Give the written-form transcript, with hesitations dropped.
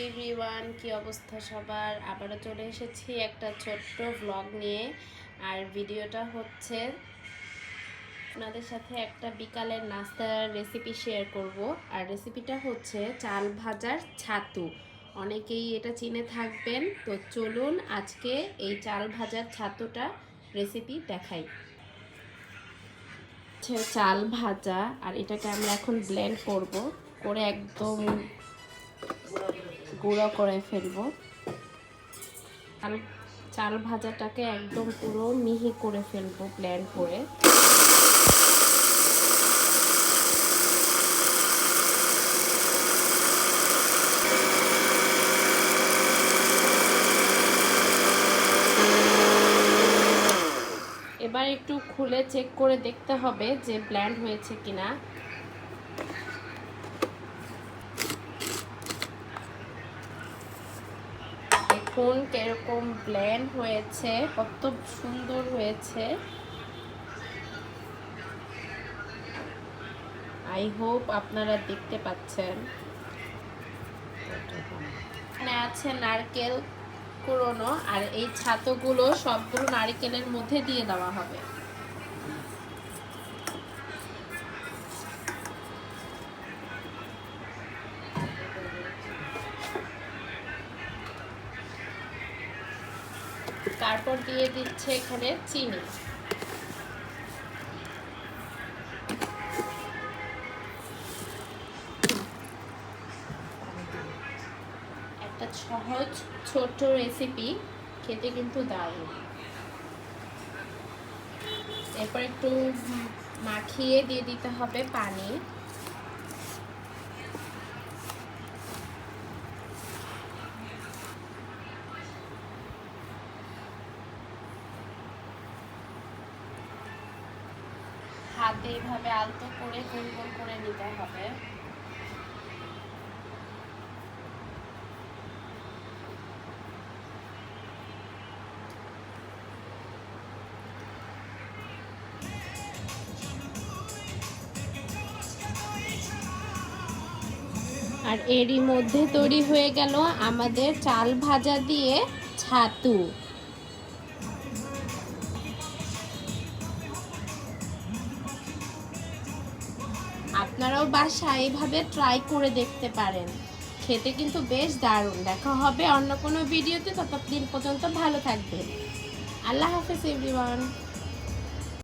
Everyone, কি অবস্থা সবার? আবারও চলে এসেছি একটা ছোট্ট ব্লগ নিয়ে। আর ভিডিওটা হচ্ছে আপনাদের সাথে একটা বিকালের নাস্তার রেসিপি শেয়ার করব। আর রেসিপিটা হচ্ছে চাল ভাজার ছাতু। অনেকেই এটা চিনে থাকবেন। তো চলুন আজকে এই চাল ভাজার ছাতুটা রেসিপি দেখাই। চাল ভাজা, আর এটাকে আমরা এখন ব্লেন্ড করব, করে একদম গুঁড়ো করে ফেলবো। চাল ভাজাটাকে একদম পুরো মিহি করে ফেলবো ব্লেন্ড করে। এবার একটু খুলে চেক করে দেখতে হবে যে ব্লেন্ড হয়েছে কিনা। দেখুন কিরকম ব্লেন্ড হয়েছে, কত সুন্দর হয়েছে। আই হোপ আপনারা দেখতে পাচ্ছেন। এখানে আছে নারকেল কুড়োনো, আর এই ছাতুগুলো সবগুলো নারকেলের মধ্যে দিয়ে দেওয়া হবে। তারপর দিয়ে দিচ্ছে এখানে চিনি। একটা সহজ ছোট রেসিপি, খেতে কিন্তু দারুণ। এরপর একটু মাখিয়ে দিয়ে দিতে হবে পানি। হাতে এইভাবে আলতো করে গোল গোল করে নিতে হবে। আর এরই মধ্যে তৈরি হয়ে গেল আমাদের চাল ভাজা দিয়ে ছাতু। আপনারাও বাসায় এইভাবে ট্রাই করে দেখতে পারেন, খেতে কিন্তু বেশ দারুণ। দেখা হবে অন্য কোনো ভিডিওতে, ততদিন পর্যন্ত ভালো থাকবেন। আল্লাহ হাফেজ এভরিওয়ান।